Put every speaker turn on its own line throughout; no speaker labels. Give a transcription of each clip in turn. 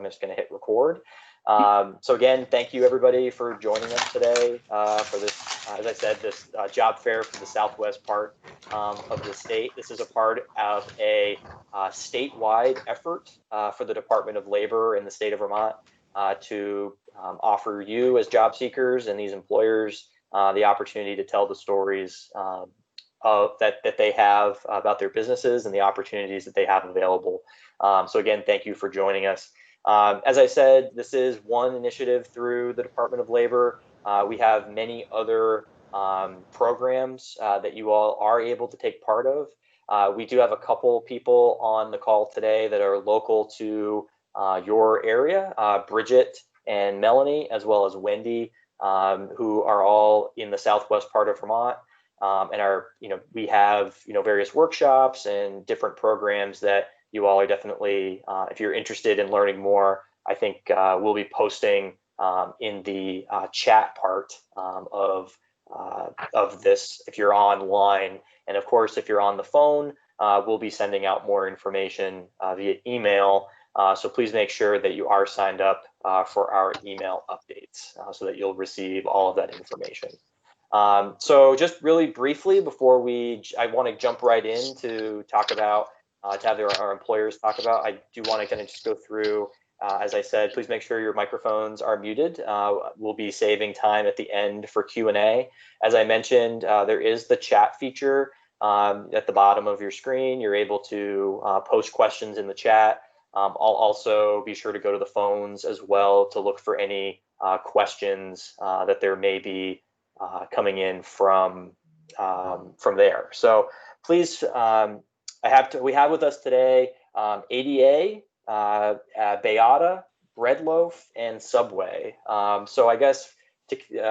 I'm just going to hit record. So again, thank you everybody for joining us today for this, as I said, this job fair for the southwest part of the state. This is a part of a statewide effort for the Department of Labor in the state of Vermont to offer you as job seekers and these employers the opportunity to tell the stories that they have about their businesses and the opportunities that they have available. So again, thank you for joining us. As I said, this is one initiative through the Department of Labor. We have many other programs that you all are able to take part of. We do have a couple people on the call today that are local to your area, Bridget and Melanie, as well as Wendy, who are all in the southwest part of Vermont. And we have, various workshops and different programs that you all are definitely, if you're interested in learning more, I think we'll be posting in the chat part of this if you're online. And of course, if you're on the phone, we'll be sending out more information via email. So please make sure that you are signed up for our email updates so that you'll receive all of that information. So just really briefly before I want to jump right in to talk about, to have our employers talk about, I do want to kind of just go through, as I said, please make sure your microphones are muted. We'll be saving time at the end for Q&A. As I mentioned, there is the chat feature at the bottom of your screen. You're able to post questions in the chat. I'll also be sure to go to the phones as well to look for any questions that there may be coming in from there. So please, we have with us today ADA, BAYADA, Bread Loaf, and Subway. So I guess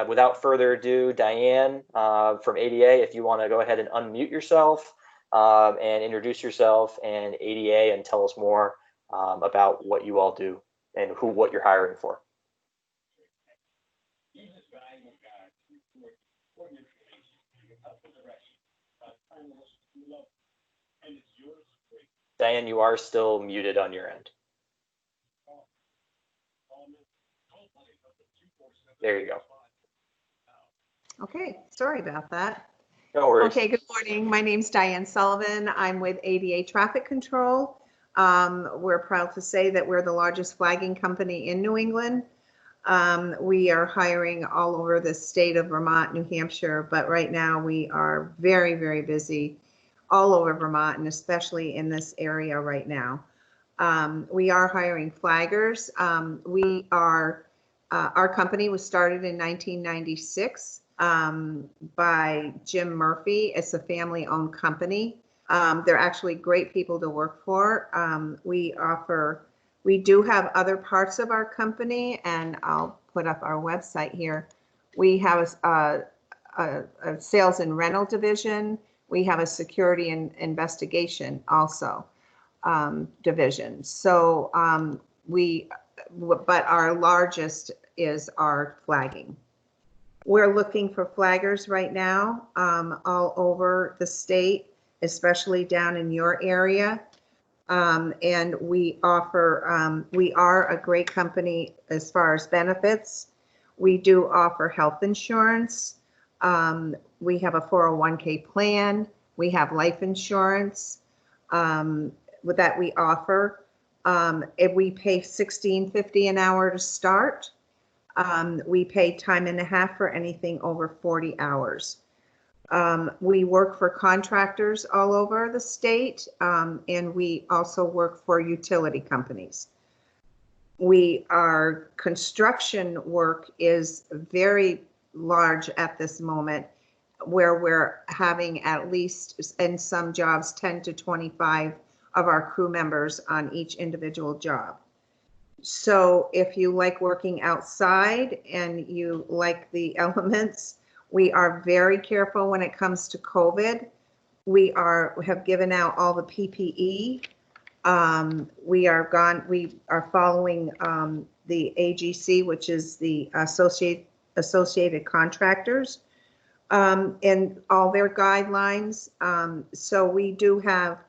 without further ado, Diane from ADA, if you want to go ahead and unmute yourself and introduce yourself and ADA and tell us more about what you all do and what you're hiring for. Diane, you are still muted on your end. There you go.
Okay, sorry about that.
No worries.
Okay, good morning. My name's Diane Sullivan. I'm with ADA Traffic Control. We're proud to say that we're the largest flagging company in New England. We are hiring all over the state of Vermont, New Hampshire, but right now we are very, very busy all over Vermont and especially in this area right now. We are hiring flaggers. Our company was started in 1996 by Jim Murphy. It's a family-owned company. They're actually great people to work for. We do have other parts of our company, and I'll put up our website here. We have a sales and rental division. We have a security and investigation also division. So but our largest is our flagging. We're looking for flaggers right now all over the state, especially down in your area. And we are a great company as far as benefits. We do offer health insurance. We have a 401k plan. We have life insurance that we offer. If we pay $16.50 an hour to start, we pay time and a half for anything over 40 hours. We work for contractors all over the state, and we also work for utility companies. Our construction work is very large at this moment, where we're having at least in some jobs 10 to 25 of our crew members on each individual job. So if you like working outside and you like the elements, we are very careful when it comes to COVID. We have given out all the PPE. We are following the AGC, which is the Associated Contractors, and all their guidelines. So we do have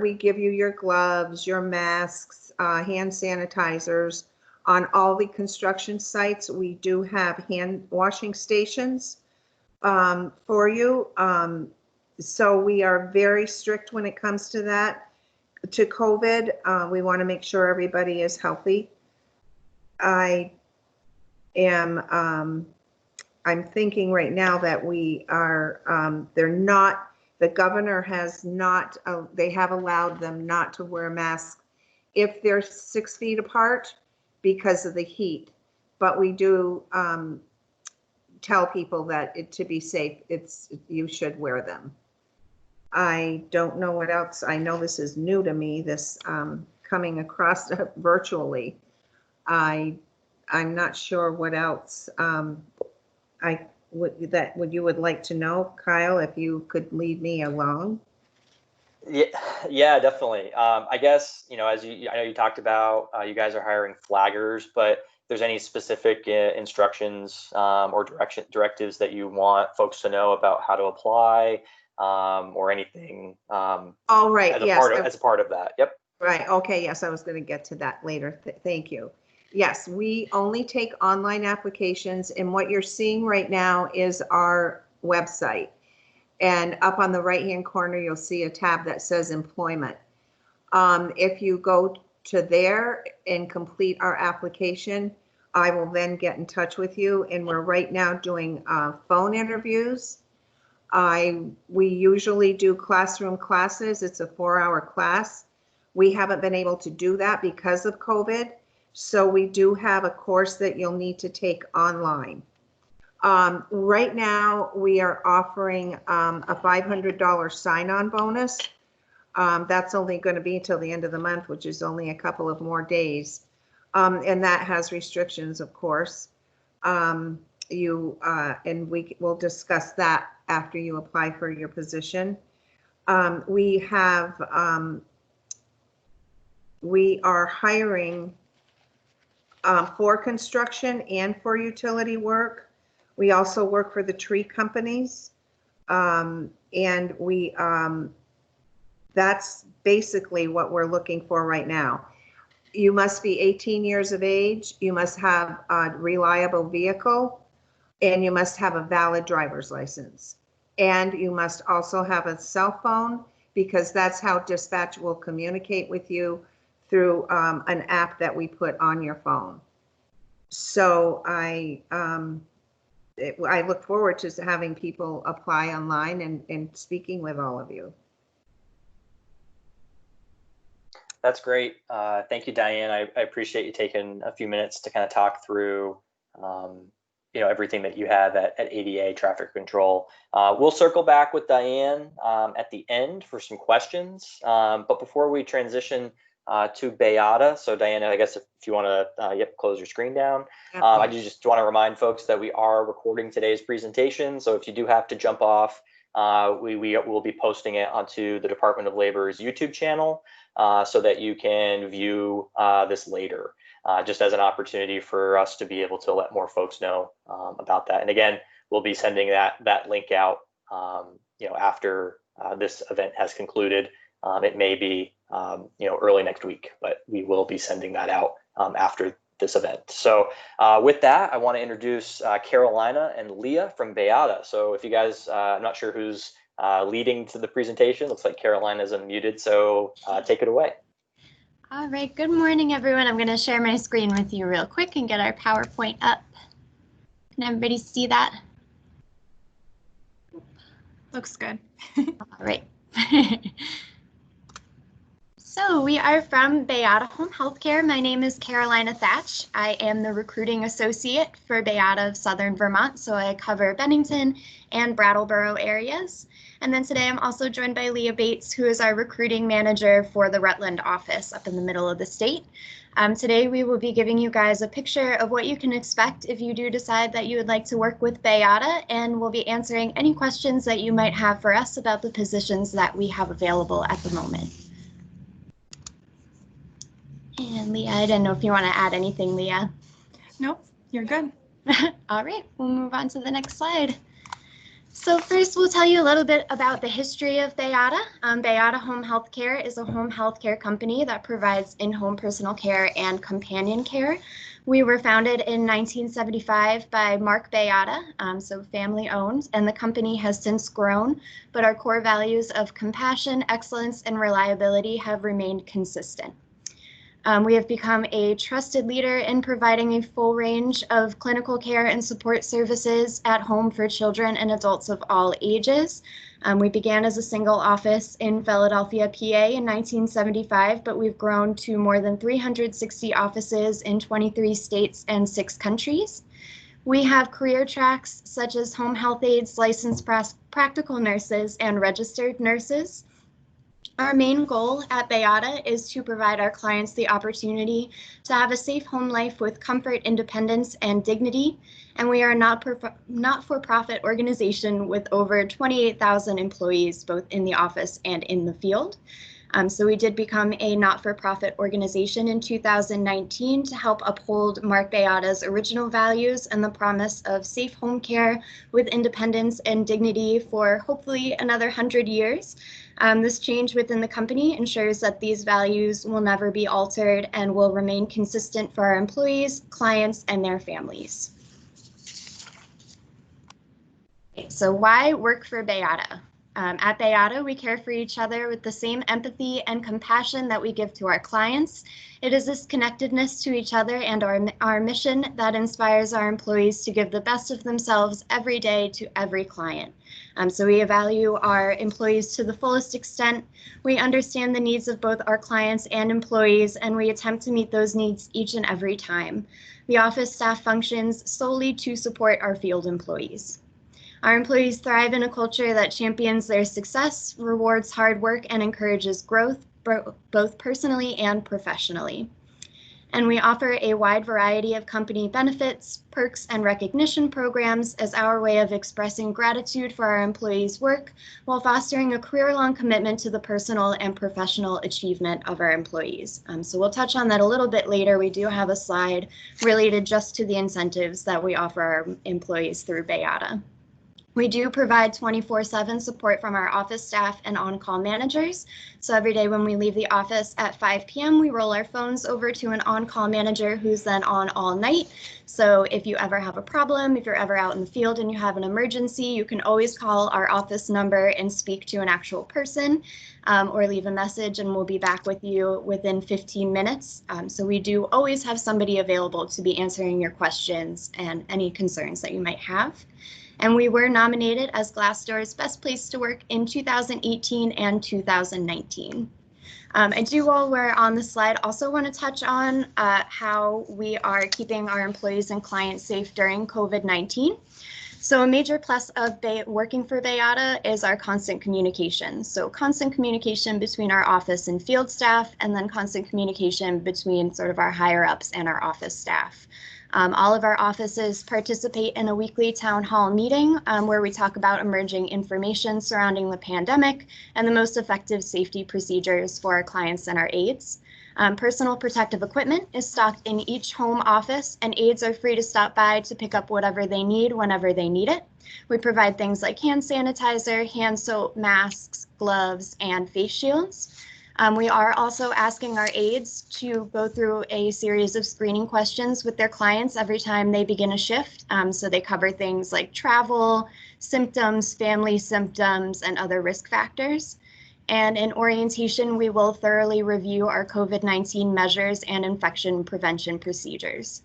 we give you your gloves, your masks, hand sanitizers. On all the construction sites, we do have hand washing stations for you. So we are very strict when it comes to that. To COVID, we want to make sure everybody is healthy. I am, I'm thinking right now that we are, they're not, the governor has not, they have allowed them not to wear masks if they're 6 feet apart because of the heat. But we do tell people that to be safe, you should wear them. I don't know what else. I know this is new to me, this coming across virtually. I'm not sure what else you would like to know, Kyle, if you could lead me along.
Yeah, definitely. I guess, I know you talked about you guys are hiring flaggers, but if there's any specific instructions or directives that you want folks to know about how to apply or anything.
All right.
As a part of that. Yep.
Right. Okay. Yes, I was going to get to that later. Thank you. Yes, we only take online applications, and what you're seeing right now is our website. And up on the right-hand corner, you'll see a tab that says employment. If you go to there and complete our application, I will then get in touch with you. And we're right now doing phone interviews. We usually do classroom classes. It's a 4-hour class. We haven't been able to do that because of COVID. So we do have a course that you'll need to take online. Right now, we are offering a $500 sign-on bonus. That's only going to be until the end of the month, which is only a couple of more days. And that has restrictions, of course. And we will discuss that after you apply for your position. We are hiring for construction and for utility work. We also work for the tree companies. And that's basically what we're looking for right now. You must be 18 years of age. You must have a reliable vehicle, and you must have a valid driver's license. And you must also have a cell phone, because that's how dispatch will communicate with you, through an app that we put on your phone. So I look forward to having people apply online and speaking with all of you.
That's great. Thank you, Diane. I appreciate you taking a few minutes to kind of talk through everything that you have at ADA Traffic Control. We'll circle back with Diane at the end for some questions. But before we transition to BAYADA, so Diane, I guess if you want to close your screen down. I just want to remind folks that we are recording today's presentation. So if you do have to jump off, we will be posting it onto the Department of Labor's YouTube channel so that you can view this later, just as an opportunity for us to be able to let more folks know about that. And again, we'll be sending that link out after this event has concluded. It may be early next week, but we will be sending that out after this event. So with that, I want to introduce Carolina and Leah from BAYADA. So if you guys, I'm not sure who's leading to the presentation. Looks like Carolina's unmuted, so take it away.
All right, good morning, everyone. I'm going to share my screen with you real quick and get our PowerPoint up. Can everybody see that?
Looks good.
All right. So we are from BAYADA Home Healthcare. My name is Carolina Thatch. I am the recruiting associate for BAYADA of Southern Vermont, so I cover Bennington and Brattleboro areas. And then today I'm also joined by Leah Bates, who is our recruiting manager for the Rutland office up in the middle of the state. Today we will be giving you guys a picture of what you can expect if you do decide that you would like to work with BAYADA, and we'll be answering any questions that you might have for us about the positions that we have available at the moment. And Leah, I didn't know if you want to add anything, Leah.
Nope, you're good.
All right, we'll move on to the next slide. So first, we'll tell you a little bit about the history of BAYADA. BAYADA Home Health Care is a home health care company that provides in-home personal care and companion care. We were founded in 1975 by Mark BAYADA, so family owned, and the company has since grown, but our core values of compassion, excellence, and reliability have remained consistent. We have become a trusted leader in providing a full range of clinical care and support services at home for children and adults of all ages. We began as a single office in Philadelphia, PA in 1975, but we've grown to more than 360 offices in 23 states and 6 countries. We have career tracks such as home health aides, licensed practical nurses, and registered nurses. Our main goal at BAYADA is to provide our clients the opportunity to have a safe home life with comfort, independence, and dignity. And we are a not-for-profit organization with over 28,000 employees, both in the office and in the field. So we did become a not-for-profit organization in 2019 to help uphold Mark BAYADA's original values and the promise of safe home care with independence and dignity for hopefully another 100 years. This change within the company ensures that these values will never be altered and will remain consistent for our employees, clients, and their families. Okay, so why work for BAYADA? At BAYADA, we care for each other with the same empathy and compassion that we give to our clients. It is this connectedness to each other and our mission that inspires our employees to give the best of themselves every day to every client. So we value our employees to the fullest extent. We understand the needs of both our clients and employees, and we attempt to meet those needs each and every time. The office staff functions solely to support our field employees. Our employees thrive in a culture that champions their success, rewards hard work, and encourages growth, both personally and professionally. And we offer a wide variety of company benefits, perks, and recognition programs as our way of expressing gratitude for our employees' work while fostering a career-long commitment to the personal and professional achievement of our employees. So we'll touch on that a little bit later. We do have a slide related just to the incentives that we offer our employees through BAYADA. We do provide 24/7 support from our office staff and on-call managers. So every day when we leave the office at 5 p.m., we roll our phones over to an on-call manager who's then on all night. So if you ever have a problem, if you're ever out in the field and you have an emergency, you can always call our office number and speak to an actual person or leave a message, and we'll be back with you within 15 minutes. So we do always have somebody available to be answering your questions and any concerns that you might have. And we were nominated as Glassdoor's Best Place to Work in 2018 and 2019. I do, while we're on the slide, also want to touch on how we are keeping our employees and clients safe during COVID-19. So a major plus of working for BAYADA is our constant communication. So constant communication between our office and field staff, and then constant communication between sort of our higher ups and our office staff. All of our offices participate in a weekly town hall meeting where we talk about emerging information surrounding the pandemic and the most effective safety procedures for our clients and our aides. Personal protective equipment is stocked in each home office, and aides are free to stop by to pick up whatever they need whenever they need it. We provide things like hand sanitizer, hand soap, masks, gloves, and face shields. We are also asking our aides to go through a series of screening questions with their clients every time they begin a shift. So they cover things like travel, symptoms, family symptoms, and other risk factors. And in orientation, we will thoroughly review our COVID-19 measures and infection prevention procedures.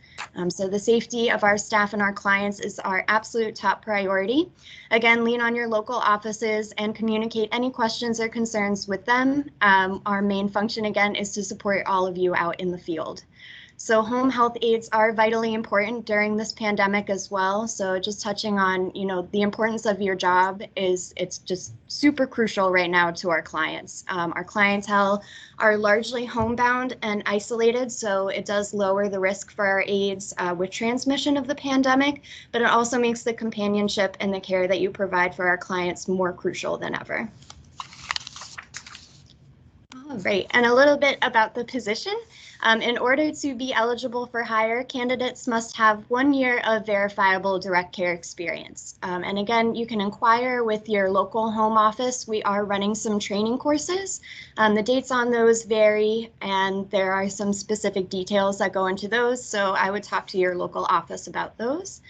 So the safety of our staff and our clients is our absolute top priority. Again, lean on your local offices and communicate any questions or concerns with them. Our main function, again, is to support all of you out in the field. So home health aides are vitally important during this pandemic as well. So just touching on, the importance of your job it's just super crucial right now to our clients. Our clientele are largely homebound and isolated, so it does lower the risk for our aides with transmission of the pandemic, but it also makes the companionship and the care that you provide for our clients more crucial than ever. All right, and a little bit about the position. In order to be eligible for hire, candidates must have 1 year of verifiable direct care experience. And again, you can inquire with your local home office. We are running some training courses. The dates on those vary, and there are some specific details that go into those, so I would talk to your local office about those.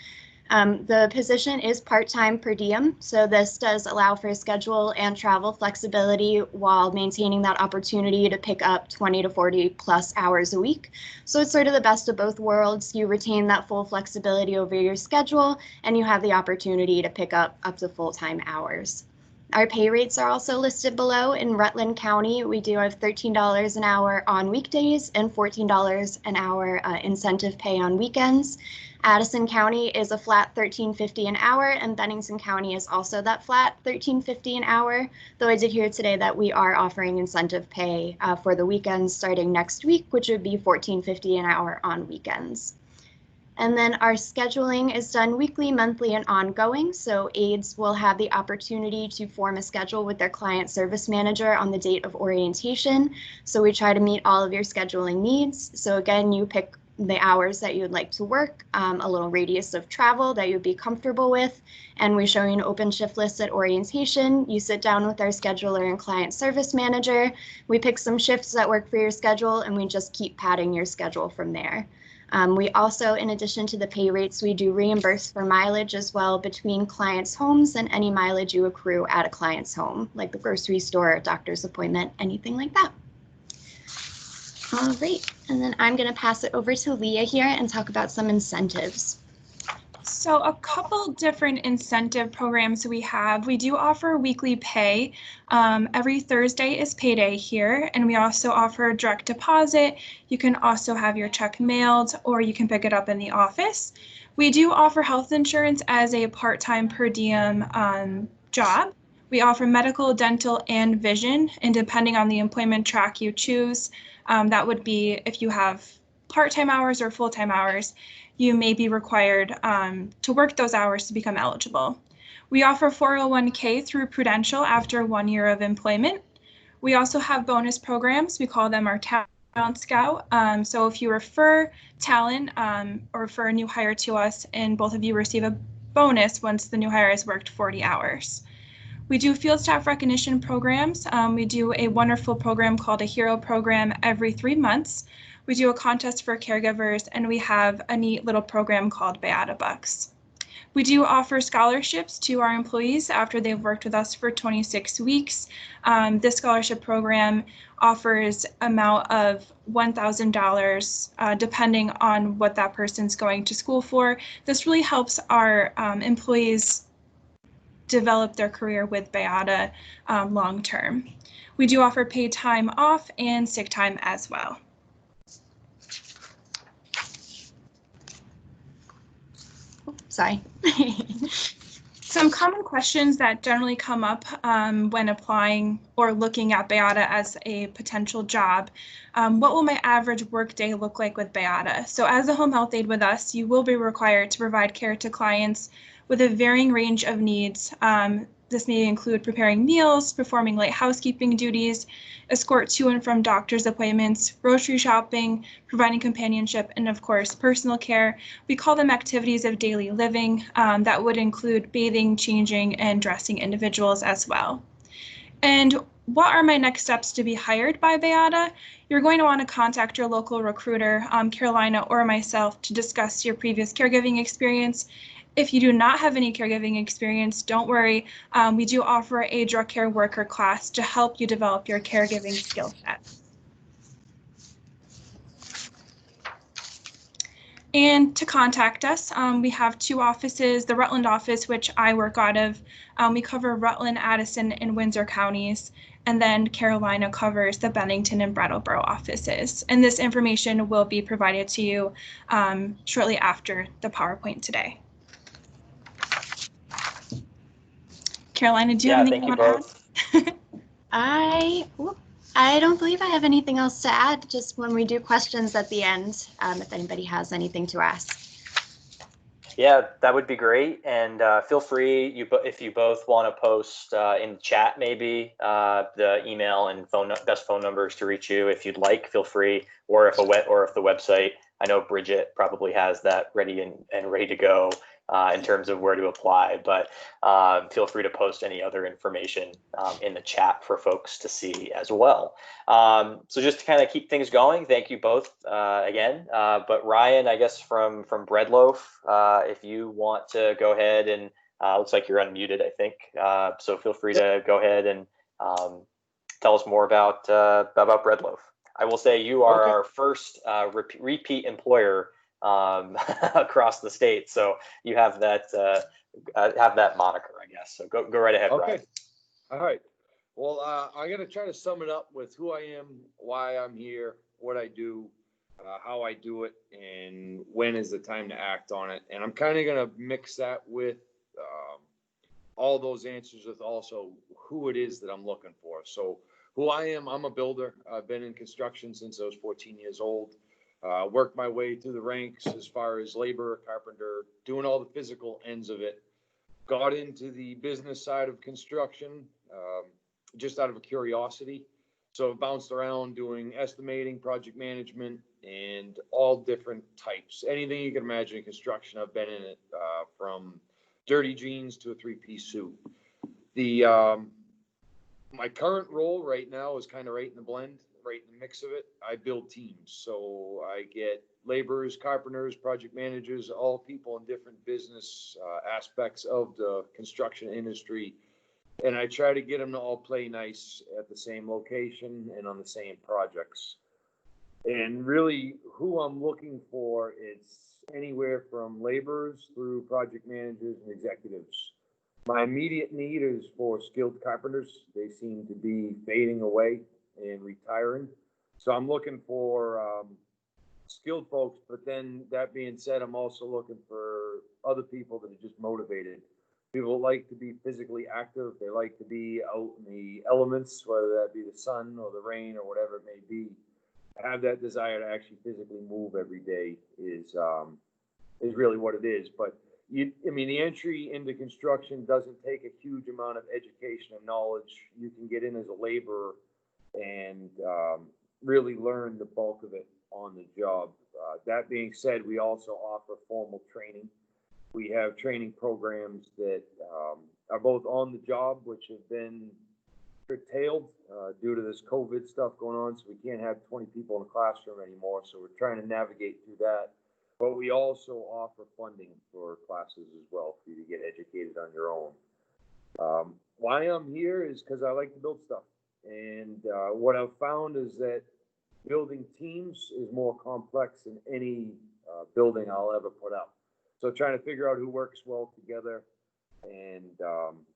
The position is part-time per diem, so this does allow for schedule and travel flexibility while maintaining that opportunity to pick up 20 to 40 plus hours a week. So it's sort of the best of both worlds. You retain that full flexibility over your schedule, and you have the opportunity to pick up to full-time hours. Our pay rates are also listed below. In Rutland County, we do have $13 an hour on weekdays and $14 an hour incentive pay on weekends. Addison County is a flat $13.50 an hour, and Bennington County is also that flat $13.50 an hour, though I did hear today that we are offering incentive pay for the weekends starting next week, which would be $14.50 an hour on weekends. And then our scheduling is done weekly, monthly, and ongoing, so aides will have the opportunity to form a schedule with their client service manager on the date of orientation. So we try to meet all of your scheduling needs. So again, you pick the hours that you'd like to work, a little radius of travel that you'd be comfortable with, and we show you an open shift list at orientation. You sit down with our scheduler and client service manager. We pick some shifts that work for your schedule, and we just keep padding your schedule from there. We also, in addition to the pay rates, we do reimburse for mileage as well between clients' homes and any mileage you accrue at a client's home, like the grocery store, doctor's appointment, anything like that. All right, and then I'm going to pass it over to Leah here and talk about some incentives.
So a couple different incentive programs we have. We do offer weekly pay. Every Thursday is payday here, and we also offer direct deposit. You can also have your check mailed, or you can pick it up in the office. We do offer health insurance as a part-time per diem job. We offer medical, dental, and vision, and depending on the employment track you choose, that would be if you have part-time hours or full-time hours, you may be required to work those hours to become eligible. We offer 401k through Prudential after 1 year of employment. We also have bonus programs. We call them our Talent Scout. So if you refer talent or refer a new hire to us, and both of you receive a bonus once the new hire has worked 40 hours. We do field staff recognition programs. We do a wonderful program called a Hero Program every 3 months. We do a contest for caregivers, and we have a neat little program called BAYADA Bucks. We do offer scholarships to our employees after they've worked with us for 26 weeks. This scholarship program offers amount of $1,000 depending on what that person's going to school for. This really helps our employees develop their career with BAYADA long term. We do offer paid time off and sick time as well.
Sorry.
Some common questions that generally come up when applying or looking at BAYADA as a potential job. What will my average workday look like with BAYADA? So as a home health aide with us, you will be required to provide care to clients with a varying range of needs. This may include preparing meals, performing light housekeeping duties, escort to and from doctor's appointments, grocery shopping, providing companionship, and of course, personal care. We call them activities of daily living that would include bathing, changing, and dressing individuals as well. And what are my next steps to be hired by BAYADA? You're going to want to contact your local recruiter, Carolina or myself, to discuss your previous caregiving experience. If you do not have any caregiving experience, don't worry. We do offer a drug care worker class to help you develop your caregiving skill set. And to contact us, we have 2 offices, the Rutland office, which I work out of. We cover Rutland, Addison, and Windsor counties, and then Carolina covers the Bennington and Brattleboro offices. And this information will be provided to you shortly after the PowerPoint today. Carolina, do you have anything you want to add?
I don't believe I have anything else to add, just when we do questions at the end, if anybody has anything to ask.
Yeah, that would be great. And feel free, if you both want to post in chat, maybe the email and best phone numbers to reach you if you'd like. Feel free, or if the website. I know Bridget probably has that ready and ready to go in terms of where to apply. But feel free to post any other information in the chat for folks to see as well. So just to kind of keep things going, thank you both again. But Ryan, I guess from Breadloaf, if you want to go ahead and looks like you're unmuted, I think. So feel free to go ahead and tell us more about Breadloaf. I will say you are our first repeat employer across the state, so you have that moniker, I guess. So go right ahead, Ryan.
All right. Well, I'm going to try to sum it up with who I am, why I'm here, what I do, how I do it, and when is the time to act on it. And I'm kind of going to mix that with all those answers with also who it is that I'm looking for. So who I am, I'm a builder. I've been in construction since I was 14 years old. Worked my way through the ranks as far as labor, carpenter, doing all the physical ends of it. Got into the business side of construction just out of a curiosity. So I bounced around doing estimating, project management, and all different types. Anything you can imagine in construction, I've been in it, from dirty jeans to a three-piece suit. My current role right now is kind of right in the blend, right in the mix of it. I build teams. So I get laborers, carpenters, project managers, all people in different business aspects of the construction industry. And I try to get them to all play nice at the same location and on the same projects. And really who I'm looking for is anywhere from laborers through project managers and executives. My immediate need is for skilled carpenters. They seem to be fading away and retiring. So I'm looking for skilled folks, but then that being said, I'm also looking for other people that are just motivated. People like to be physically active. They like to be out in the elements, whether that be the sun or the rain or whatever it may be. Have that desire to actually physically move every day is really what it is. But the entry into construction doesn't take a huge amount of education and knowledge. You can get in as a laborer and really learn the bulk of it on the job. That being said, we also offer formal training. We have training programs that are both on the job, which have been curtailed due to this COVID stuff going on. So we can't have 20 people in a classroom anymore. So we're trying to navigate through that. But we also offer funding for classes as well for you to get educated on your own. Why I'm here is because I like to build stuff. And what I've found is that building teams is more complex than any building I'll ever put up. So trying to figure out who works well together and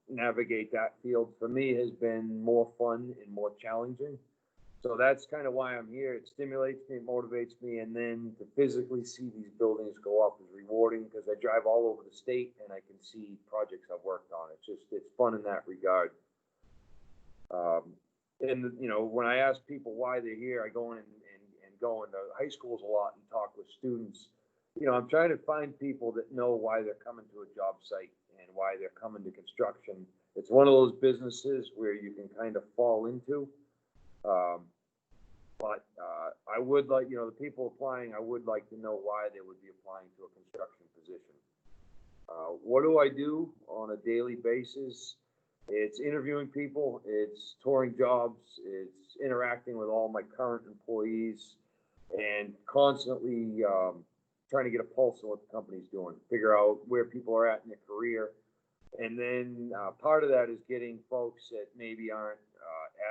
navigate that field for me has been more fun and more challenging. So that's kind of why I'm here. It stimulates me, it motivates me, and then to physically see these buildings go up is rewarding because I drive all over the state and I can see projects I've worked on. It's fun in that regard. When I ask people why they're here, I go in and go into high schools a lot and talk with students. I'm trying to find people that know why they're coming to a job site and why they're coming to construction. It's one of those businesses where you can kind of fall into. But I would like, the people applying, I would like to know why they would be applying to a construction position. What do I do on a daily basis? It's interviewing people, it's touring jobs, it's interacting with all my current employees, and constantly trying to get a pulse on what the company's doing, figure out where people are at in their career. And then part of that is getting folks that maybe aren't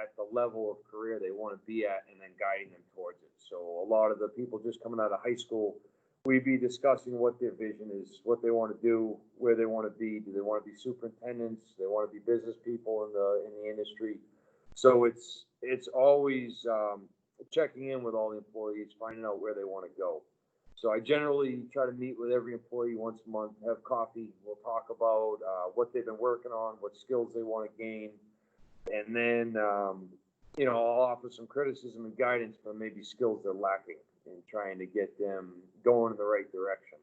at the level of career they want to be at and then guiding them towards it. So a lot of the people just coming out of high school, we'd be discussing what their vision is, what they want to do, where they want to be. Do they want to be superintendents? Do they want to be business people in the industry? So it's always checking in with all the employees, finding out where they want to go. So I generally try to meet with every employee once a month, have coffee. We'll talk about what they've been working on, what skills they want to gain. And then, I'll offer some criticism and guidance for maybe skills they're lacking in trying to get them going in the right direction.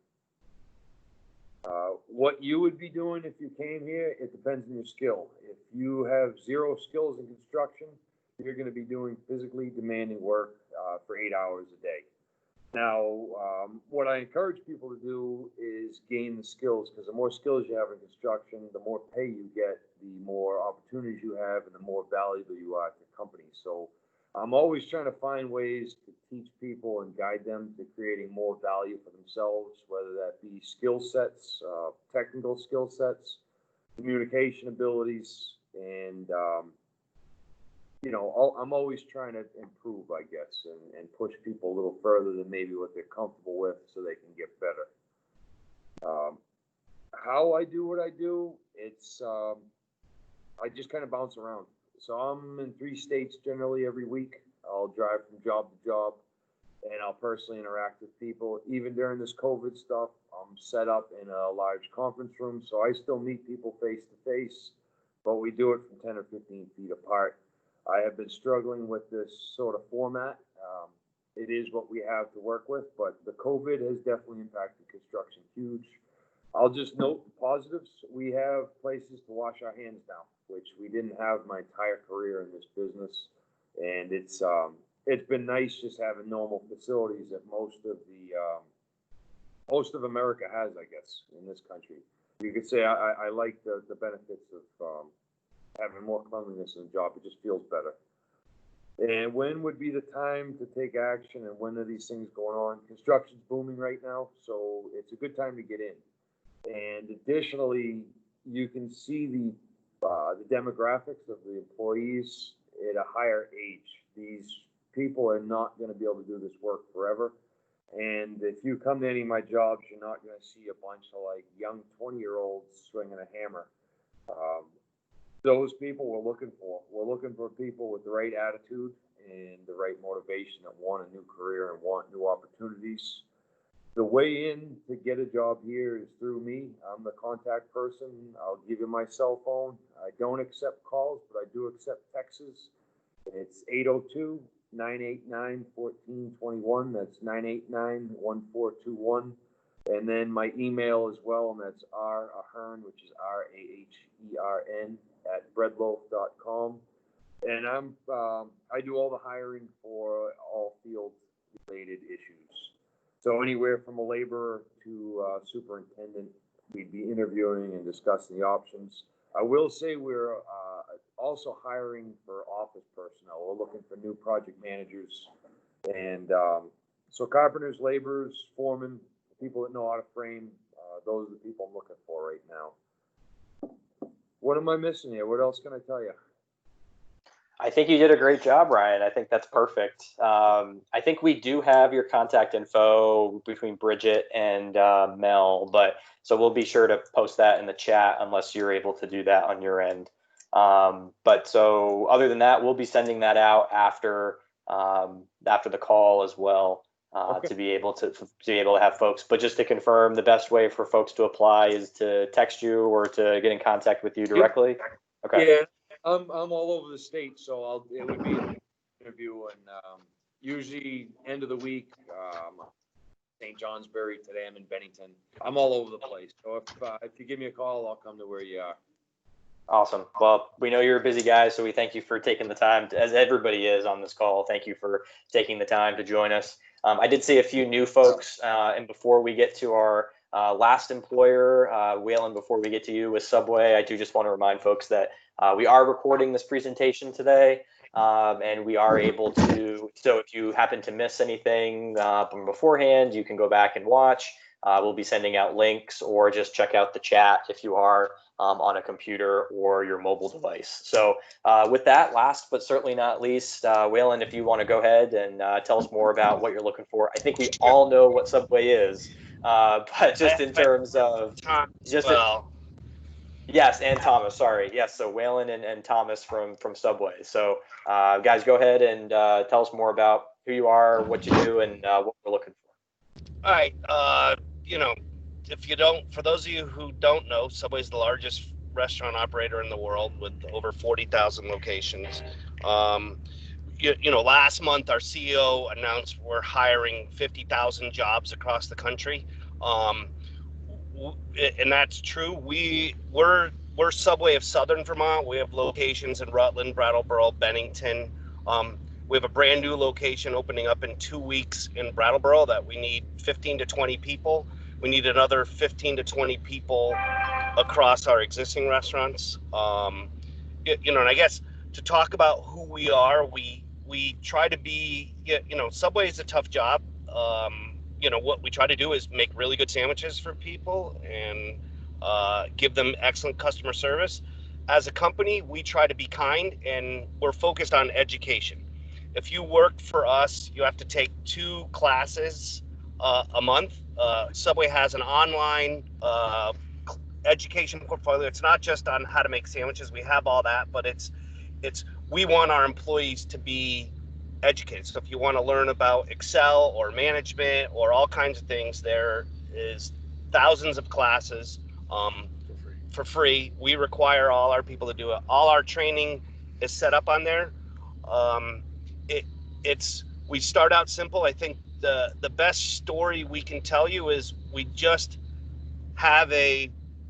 What you would be doing if you came here, it depends on your skill. If you have zero skills in construction, you're going to be doing physically demanding work for 8 hours a day. Now, what I encourage people to do is gain the skills, because the more skills you have in construction, the more pay you get, the more opportunities you have, and the more valuable you are to companies. So I'm always trying to find ways to teach people and guide them to creating more value for themselves, whether that be skill sets, technical skill sets, communication abilities, and you know, I'm always trying to improve, I guess, and push people a little further than maybe what they're comfortable with so they can get better. How I do what I do, it's, I just kind of bounce around. So I'm in 3 states generally every week. I'll drive from job to job, and I'll personally interact with people. Even during this COVID stuff, I'm set up in a large conference room, so I still meet people face to face, but we do it from 10 or 15 feet apart. I have been struggling with this sort of format. It is what we have to work with, but the COVID has definitely impacted construction huge. I'll just note the positives. We have places to wash our hands now, which we didn't have my entire career in this business. And it's been nice just having normal facilities that most of America has, I guess, in this country. You could say I like the benefits of having more cleanliness in the job. It just feels better. And when would be the time to take action, and when are these things going on? Construction's booming right now, so it's a good time to get in. And additionally, you can see the demographics of the employees at a higher age. These people are not going to be able to do this work forever. And if you come to any of my jobs, you're not going to see a bunch of like young 20-year-olds swinging a hammer. Those people we're looking for. We're looking for people with the right attitude and the right motivation that want a new career and want new opportunities. The way in to get a job here is through me. I'm the contact person. I'll give you my cell phone. I don't accept calls, but I do accept texts. It's 802-989-1421. That's 989-1421. And then my email as well, and that's rahern, which is RAHERN @breadloaf.com. And I do all the hiring for all field related issues. So anywhere from a laborer to superintendent, we'd be interviewing and discussing the options. I will say we're also hiring for office personnel. We're looking for new project managers. And so carpenters, laborers, foremen, people that know how to frame, those are the people I'm looking for right now. What am I missing here? What else can I tell you?
I think you did a great job, Ryan. I think that's perfect. I think we do have your contact info between Bridget and Mel, but so we'll be sure to post that in the chat unless you're able to do that on your end. But so other than that, we'll be sending that out after the call as well.
Okay.
To be able to have folks. But just to confirm, the best way for folks to apply is to text you or to get in contact with you directly. Yep. Okay.
Yeah, I'm all over the state, so it would be an interview, and usually end of the week. St. Johnsbury. Today I'm in Bennington. I'm all over the place. So if you give me a call, I'll come to where you are.
Awesome. Well, we know you're a busy guy, so we thank you for taking the time, as everybody is on this call. Thank you for taking the time to join us. I did see a few new folks, and before we get to our last employer, Waylon, before we get to you with Subway, I do just want to remind folks that we are recording this presentation today, and we are able to, so if you happen to miss anything from beforehand, you can go back and watch. We'll be sending out links, or just check out the chat if you are on a computer or your mobile device. So with that, last but certainly not least, Waylon, if you want to go ahead and tell us more about what you're looking for. I think we all know what Subway is, but just in terms of just yes, and Thomas, sorry. Yes, so Waylon and Thomas from Subway. So guys, go ahead and tell us more about who you are, what you do, and what we're looking for.
All right. For those of you who don't know, Subway is the largest restaurant operator in the world with over 40,000 locations. Last month our CEO announced we're hiring 50,000 jobs across the country. and that's true. We're Subway of Southern Vermont. We have locations in Rutland, Brattleboro, Bennington. We have a brand new location opening up in 2 weeks in Brattleboro that we need 15 to 20 people. We need another 15 to 20 people across our existing restaurants. And I guess to talk about who we are, we try to be, Subway is a tough job. What we try to do is make really good sandwiches for people and give them excellent customer service. As a company, we try to be kind, and we're focused on education. If you work for us, you have to take 2 classes a month. Subway has an online education portfolio. It's not just on how to make sandwiches. We have all that, but it's we want our employees to be educated. So if you want to learn about Excel or management or all kinds of things, there is thousands of classes for free. We require all our people to do it. All our training is set up on there. We start out simple. I think the best story we can tell you is we just have a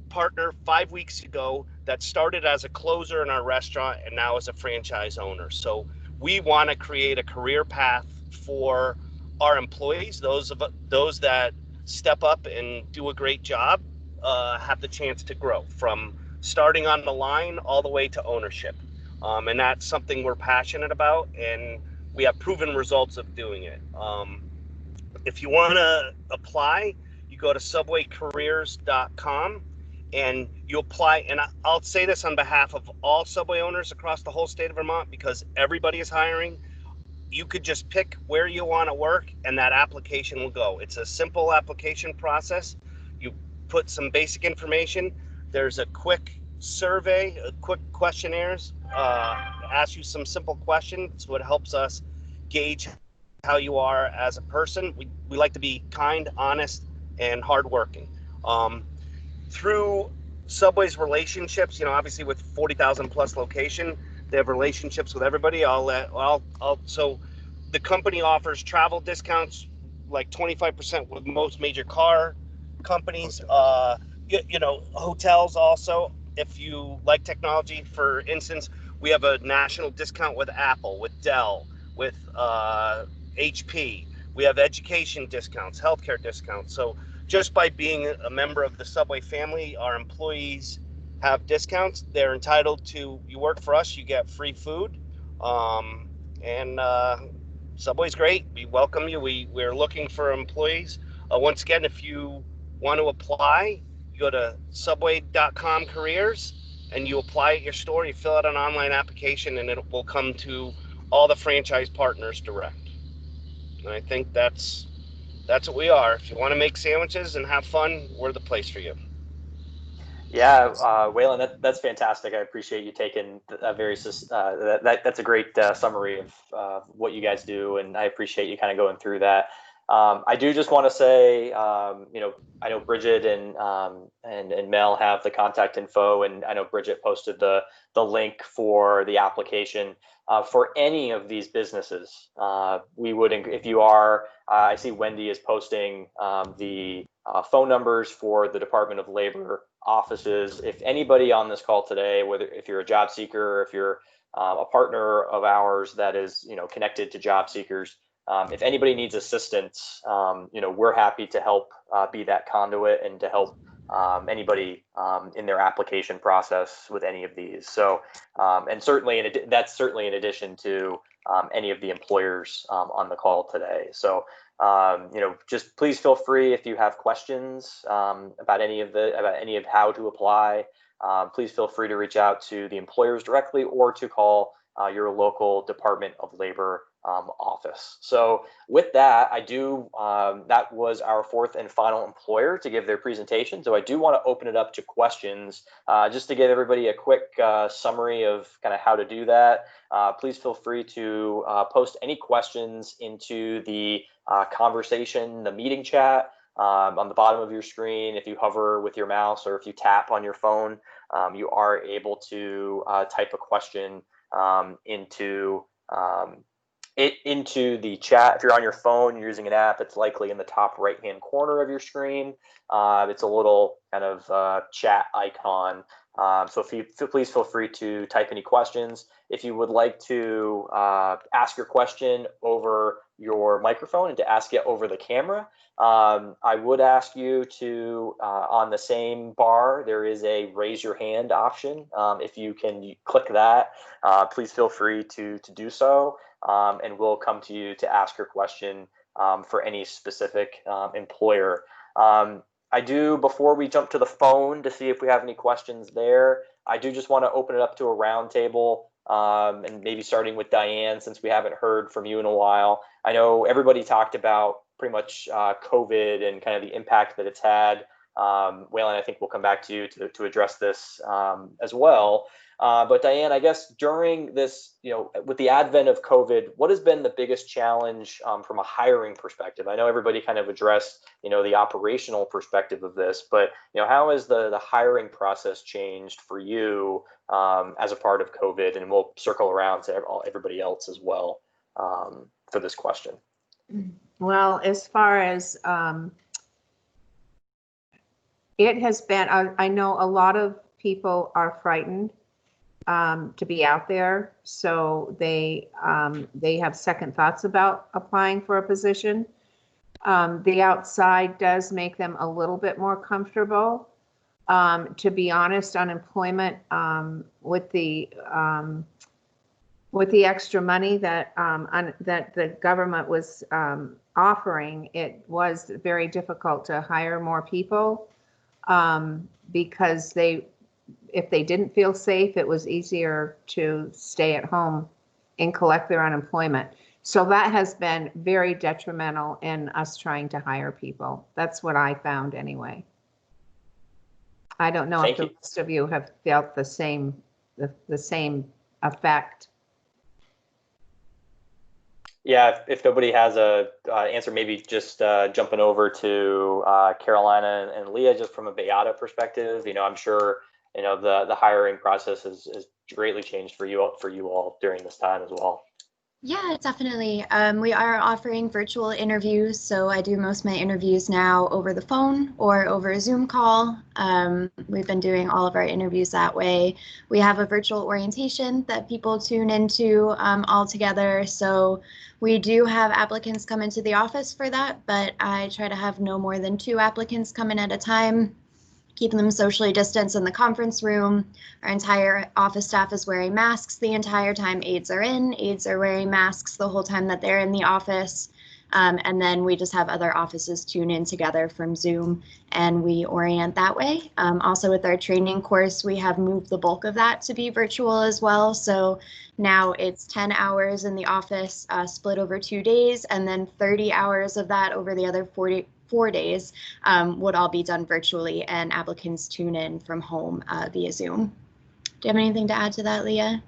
partner 5 weeks ago that started as a closer in our restaurant and now is a franchise owner. So we want to create a career path for our employees. Those that step up and do a great job have the chance to grow from starting on the line all the way to ownership. And that's something we're passionate about, and we have proven results of doing it. If you want to apply, you go to subwaycareers.com and you apply. And I'll say this on behalf of all Subway owners across the whole state of Vermont, because everybody is hiring. You could just pick where you want to work and that application will go. It's a simple application process. You put some basic information. There's a quick survey, quick questionnaires, ask you some simple questions. So it helps us gauge how you are as a person. We like to be kind, honest, and hardworking. Through Subway's relationships, obviously with 40,000 plus location, they have relationships with everybody. So the company offers travel discounts, like 25% with most major car companies. Hotels also. If you like technology, for instance, we have a national discount with Apple, with Dell, with HP. We have education discounts, healthcare discounts. So just by being a member of the Subway family, our employees have discounts. They're entitled to, you work for us, you get free food. And Subway's great. We welcome you. We're looking for employees. Once again, if you want to apply, you go to subway.com careers and you apply at your store. You fill out an online application and it will come to all the franchise partners direct. And I think that's what we are. If you want to make sandwiches and have fun, we're the place for you.
Yeah, Waylon, that's fantastic. I appreciate you taking a that's a great summary of what you guys do, and I appreciate you kind of going through that. I do just want to say, I know Bridget and Mel have the contact info, and I know Bridget posted the link for the application for any of these businesses. We would, if you are, I see Wendy is posting the phone numbers for the Department of Labor offices. If anybody on this call today, if you're a job seeker, or if you're a partner of ours that is connected to job seekers, if anybody needs assistance, we're happy to help be that conduit and to help anybody in their application process with any of these. So, and certainly, that's certainly in addition to any of the employers on the call today. So, just please feel free if you have questions about any of how to apply. Please feel free to reach out to the employers directly or to call your local Department of Labor office. So with that, that was our fourth and final employer to give their presentation. So I do want to open it up to questions, just to give everybody a quick summary of kind of how to do that. Please feel free to post any questions into the conversation, the meeting chat on the bottom of your screen. If you hover with your mouse or if you tap on your phone, you are able to type a question into it into the chat. If you're on your phone, you're using an app, it's likely in the top right-hand corner of your screen. It's a little kind of chat icon. So please feel free to type any questions. If you would like to ask your question over your microphone and to ask it over the camera, I would ask you to, on the same bar, there is a raise your hand option. If you can click that, please feel free to do so, and we'll come to you to ask your question for any specific employer. I do, before we jump to the phone to see if we have any questions there, I do just want to open it up to a roundtable, and maybe starting with Diane, since we haven't heard from you in a while. I know everybody talked about pretty much COVID and kind of the impact that it's had. Waylon, I think we'll come back to you to address this as well. But Diane, I guess during this, with the advent of COVID, what has been the biggest challenge from a hiring perspective? I know everybody kind of addressed, the operational perspective of this, but how has the hiring process changed for you as a part of COVID? And we'll circle around to everybody else as well for this question.
Well, as far as it has been, I know a lot of people are frightened to be out there, so they have second thoughts about applying for a position. The outside does make them a little bit more comfortable. To be honest, unemployment with the extra money that that the government was offering, it was very difficult to hire more people because if they didn't feel safe, it was easier to stay at home and collect their unemployment. So that has been very detrimental in us trying to hire people. That's what I found anyway. I don't know if the rest of you have felt the same effect.
Yeah, if nobody has a answer, maybe just jumping over to Carolina and Leah, just from a BAYADA perspective. I'm sure the hiring process has greatly changed for you all during this time as well.
Yeah, definitely. We are offering virtual interviews, so I do most of my interviews now over the phone or over a Zoom call. We've been doing all of our interviews that way. We have a virtual orientation that people tune into all together, so we do have applicants come into the office for that, but I try to have no more than 2 applicants come in at a time, keeping them socially distanced in the conference room. Our entire office staff is wearing masks the entire time aides are in. Aides are wearing masks the whole time that they're in the office. And then we just have other offices tune in together from Zoom, and we orient that way. Also with our training course, we have moved the bulk of that to be virtual as well. So now it's 10 hours in the office split over 2 days, and then 30 hours of that over the other 4 days would all be done virtually, and applicants tune in from home via Zoom. Do you have anything to add to that, Leah?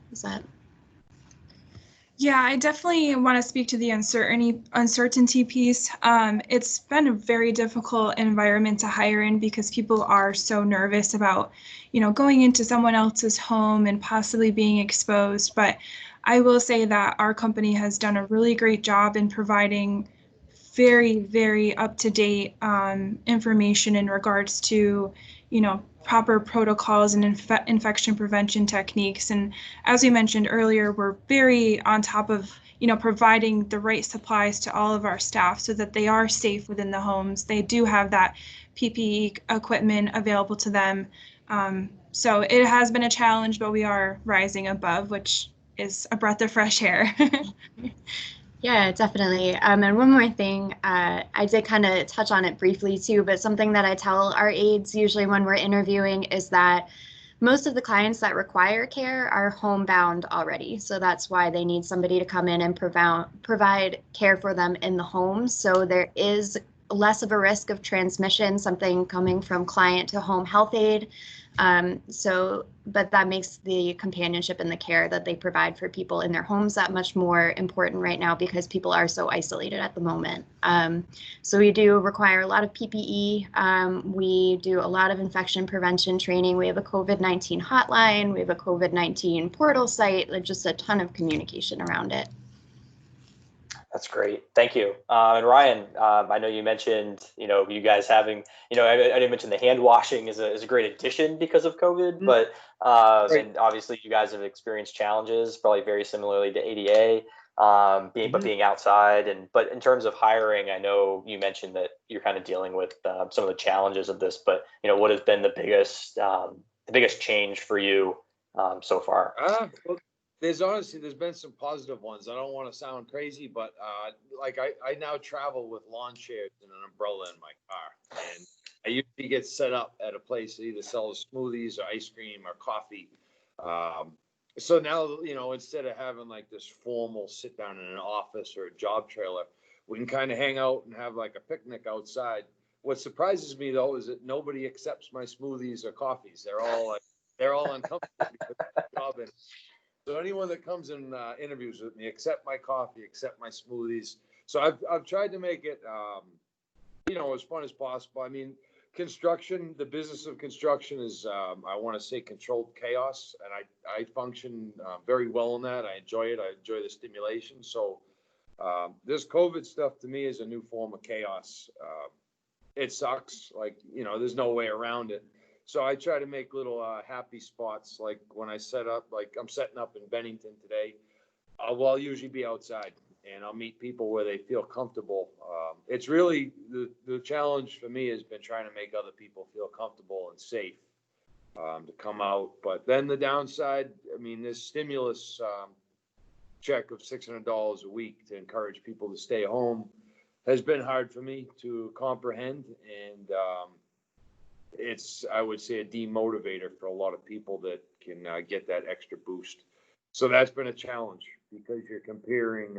Yeah, I definitely want to speak to the uncertainty piece. It's been a very difficult environment to hire in because people are so nervous about, going into someone else's home and possibly being exposed. But I will say that our company has done a really great job in providing very, very up-to-date information in regards to, proper protocols and infection prevention techniques. And as we mentioned earlier, we're very on top of, providing the right supplies to all of our staff so that they are safe within the homes. They do have that PPE equipment available to them. So it has been a challenge, but we are rising above, which is a breath of fresh air.
Yeah, definitely. And one more thing, I did kind of touch on it briefly too, but something that I tell our aides usually when we're interviewing is that most of the clients that require care are homebound already. So that's why they need somebody to come in and provide care for them in the home. So there is less of a risk of transmission, something coming from client to home health aide. But that makes the companionship and the care that they provide for people in their homes that much more important right now because people are so isolated at the moment. So we do require a lot of PPE. We do a lot of infection prevention training. We have a COVID-19 hotline. We have a COVID-19 portal site, just a ton of communication around it.
That's great. Thank you. And Ryan, I know you mentioned, you guys having, I didn't mention the hand washing is a great addition because of COVID, but,
Right.
and obviously you guys have experienced challenges, probably very similarly to ADA, being outside. But in terms of hiring, I know you mentioned that you're kind of dealing with some of the challenges of this, but, what has been the biggest change for you so far?
Well, there's been some positive ones. I don't want to sound crazy, but like I now travel with lawn chairs and an umbrella in my car, and I usually get set up at a place that either sells smoothies or ice cream or coffee. Um, so now, instead of having like this formal sit down in an office or a job trailer, we can kind of hang out and have like a picnic outside. What surprises me though is that nobody accepts my smoothies or coffees. They're all uncomfortable because of the job. And so anyone that comes in interviews with me, accept my coffee, accept my smoothies. So I've tried to make it, as fun as possible. I mean, the business of construction is, I want to say, controlled chaos, and I function very well in that. I enjoy it. I enjoy the stimulation. So this COVID stuff to me is a new form of chaos. It sucks. Like, there's no way around it. So I try to make little happy spots. Like when I set up, like I'm setting up in Bennington today. I'll usually be outside and I'll meet people where they feel comfortable. It's really the challenge for me has been trying to make other people feel comfortable and safe to come out. But then the downside, I mean, this stimulus check of $600 a week to encourage people to stay home has been hard for me to comprehend. And it's, I would say, a demotivator for a lot of people that can get that extra boost. So that's been a challenge because you're comparing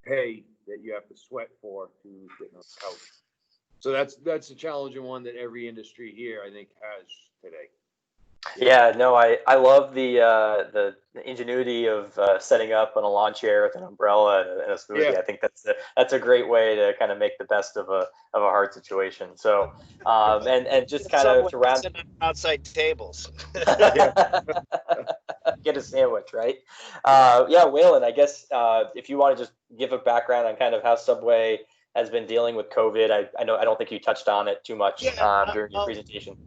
pay that you have to sweat for to getting on the couch. So that's a challenging one that every industry here, I think, has today.
Yeah, no, I love the ingenuity of setting up on a lawn chair with an umbrella and a smoothie.
Yeah.
I think that's a great way to kind of make the best of a hard situation. So, and just kind of to round
outside tables.
get a sandwich, right? Yeah, Waylon, I guess if you want to just give a background on kind of how Subway has been dealing with COVID. I know I don't think you touched on it too much during your presentation.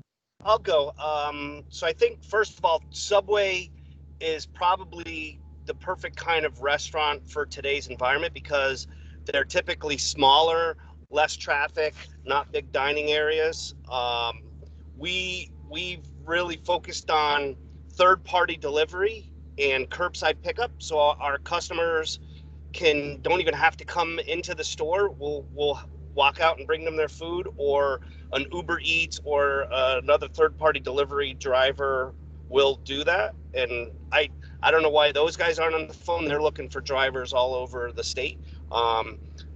I'll go. So I think, first of all, Subway is probably the perfect kind of restaurant for today's environment because they're typically smaller, less traffic, not big dining areas. We've really focused on third-party delivery and curbside pickup, so our customers don't even have to come into the store. We'll walk out and bring them their food, or an Uber Eats or another third-party delivery driver will do that. And I don't know why those guys aren't on the phone. They're looking for drivers all over the state.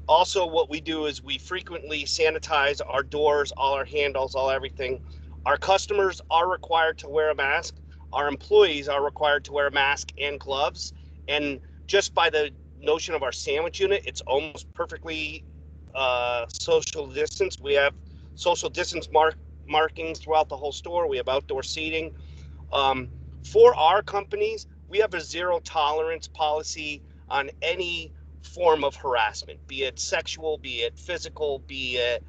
Also, what we do is we frequently sanitize our doors, all our handles, all everything. Our customers are required to wear a mask. Our employees are required to wear a mask and gloves. And just by the notion of our sandwich unit, it's almost perfectly social distance. We have social distance markings throughout the whole store. We have outdoor seating. For our companies, we have a zero tolerance policy on any form of harassment, be it sexual, be it physical, be it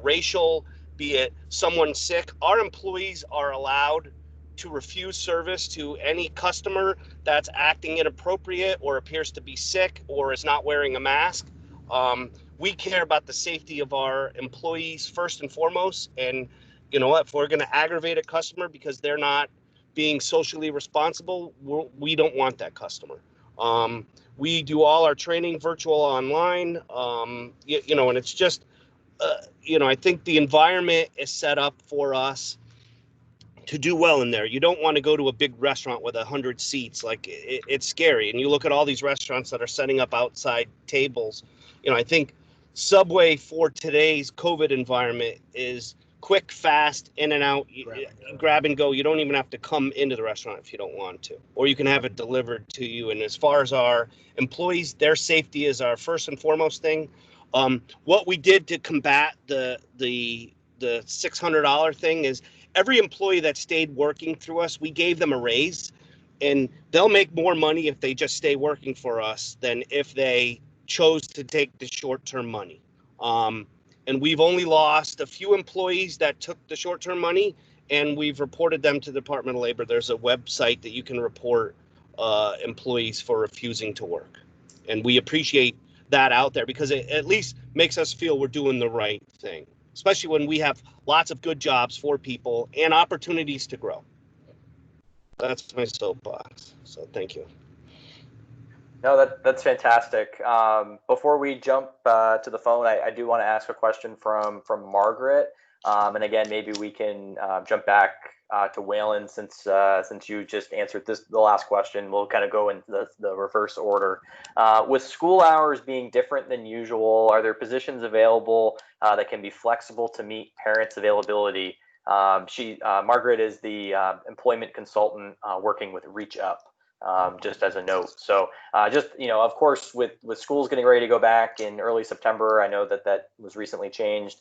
racial, be it someone sick. Our employees are allowed to refuse service to any customer that's acting inappropriate or appears to be sick or is not wearing a mask. We care about the safety of our employees first and foremost. And you know what, if we're going to aggravate a customer because they're not being socially responsible, we don't want that customer. We do all our training virtual online, and it's just, I think the environment is set up for us to do well in there. You don't want to go to a big restaurant with 100 seats. Like it's scary. And you look at all these restaurants that are setting up outside tables. I think Subway for today's COVID environment is quick, fast, in and out, grab and go. You don't even have to come into the restaurant if you don't want to, or you can have it delivered to you. And as far as our employees, their safety is our first and foremost thing. What we did to combat the $600 thing is every employee that stayed working through us, we gave them a raise, and they'll make more money if they just stay working for us than if they chose to take the short-term money. And we've only lost a few employees that took the short-term money, and we've reported them to the Department of Labor. There's a website that you can report employees for refusing to work. And we appreciate that out there because it at least makes us feel we're doing the right thing, especially when we have lots of good jobs for people and opportunities to grow. That's my soapbox. So thank you.
No, that's fantastic. Before we jump to the phone, I do want to ask a question from Margaret. And again, maybe we can jump back to Waylon since you just answered the last question. We'll kind of go in the reverse order. With school hours being different than usual, are there positions available that can be flexible to meet parents' availability? Margaret is the employment consultant working with Reach Up. Just as a note. So just, of course, with schools getting ready to go back in early September, I know that was recently changed,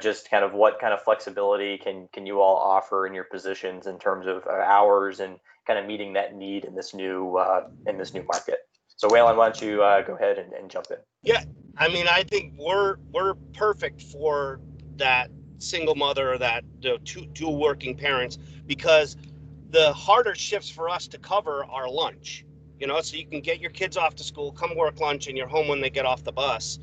just kind of what kind of flexibility can you all offer in your positions in terms of hours and kind of meeting that need in this new market. So Waylon, why don't you go ahead and jump in?
Yeah, I mean, I think we're perfect for that single mother or that two working parents, because the harder shifts for us to cover are lunch, so you can get your kids off to school, come work lunch, and you're home when they get off the bus.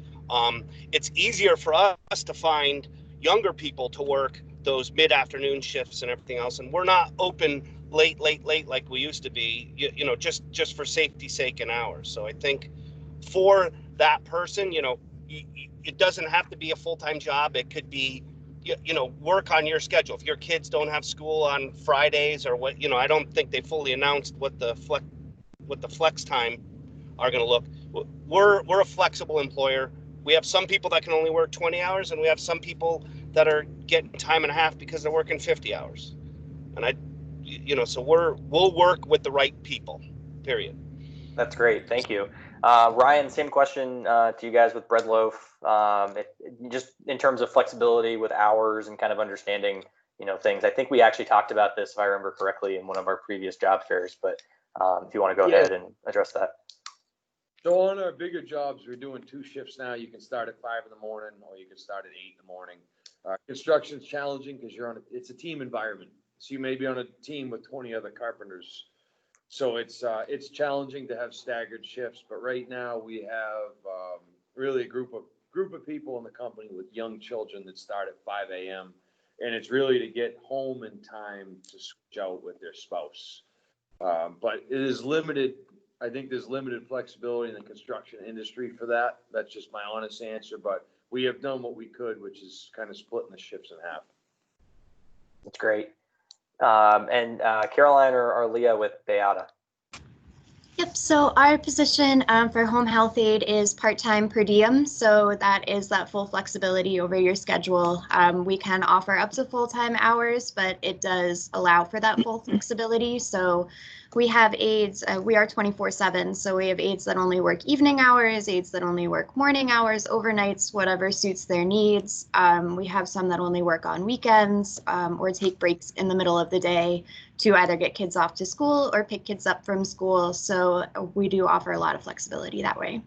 It's easier for us to find younger people to work those mid-afternoon shifts and everything else. And we're not open late like we used to be, just for safety's sake and hours. So I think for that person, it doesn't have to be a full-time job. It could be, work on your schedule. If your kids don't have school on Fridays or what, I don't think they fully announced what the flex time are going to look. We're a flexible employer. We have some people that can only work 20 hours, and we have some people that are getting time and a half because they're working 50 hours. And so we'll work with the right people, period.
That's great. Thank you. Ryan, same question to you guys with Bread Loaf. Just in terms of flexibility with hours and kind of understanding, things. I think we actually talked about this, if I remember correctly, in one of our previous job fairs, but if you want to go ahead and address that.
So on our bigger jobs, we're doing 2 shifts now. You can start at 5 in the morning, or you can start at 8 in the morning. Construction's challenging because it's a team environment. So you may be on a team with 20 other carpenters. So it's challenging to have staggered shifts, but right now we have really a group of people in the company with young children that start at 5 a.m. and it's really to get home in time to switch out with their spouse. But it is limited. I think there's limited flexibility in the construction industry for that. That's just my honest answer. But we have done what we could, which is kind of splitting the shifts in half.
That's great. And Caroline or Leah with BAYADA.
Yep, so our position for home health aide is part-time per diem, so that is that full flexibility over your schedule. We can offer up to full-time hours, but it does allow for that full flexibility. So we have aides, we are 24/7, so we have aides that only work evening hours, aides that only work morning hours, overnights, whatever suits their needs. We have some that only work on weekends or take breaks in the middle of the day to either get kids off to school or pick kids up from school. So we do offer a lot of flexibility that way.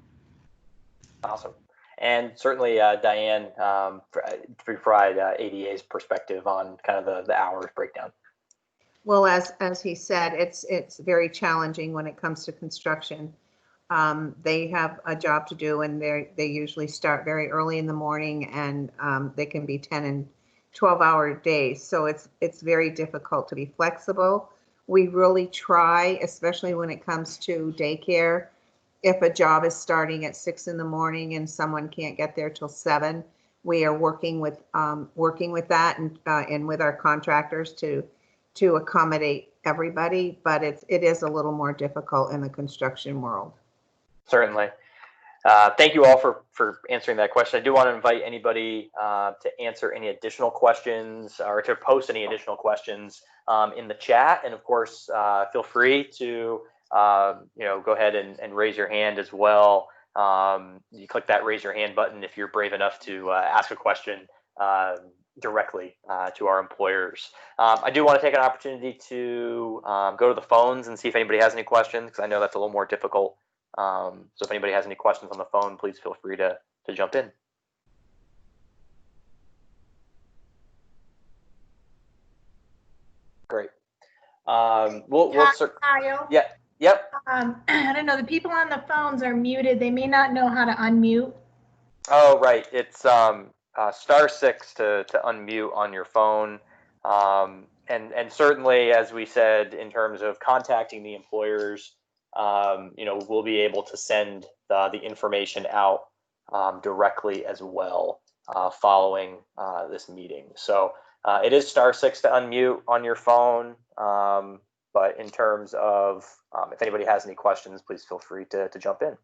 Awesome. And certainly Diane, provide ADA's perspective on kind of the hours breakdown.
Well, as he said, it's very challenging when it comes to construction. They have a job to do, and they usually start very early in the morning, and they can be 10 and 12-hour days. So it's very difficult to be flexible. We really try, especially when it comes to daycare. If a job is starting at 6 in the morning and someone can't get there till 7, we are working with that and with our contractors to accommodate everybody. But it is a little more difficult in the construction world.
Certainly. Thank you all for answering that question. I do want to invite anybody to answer any additional questions or to post any additional questions in the chat. And of course, feel free to go ahead and raise your hand as well. You click that raise your hand button if you're brave enough to ask a question directly to our employers. I do want to take an opportunity to go to the phones and see if anybody has any questions, because I know that's a little more difficult So if anybody has any questions on the phone, please feel free to jump in. Great. We'll
Kyle.
yeah. Yep.
I don't know. The people on the phones are muted. They may not know how to unmute.
Oh, right. It's *6 to unmute on your phone. And certainly, as we said, in terms of contacting the employers, we'll be able to send the information out directly as well following this meeting. So it is *6 to unmute on your phone. But in terms of if anybody has any questions, please feel free to jump in.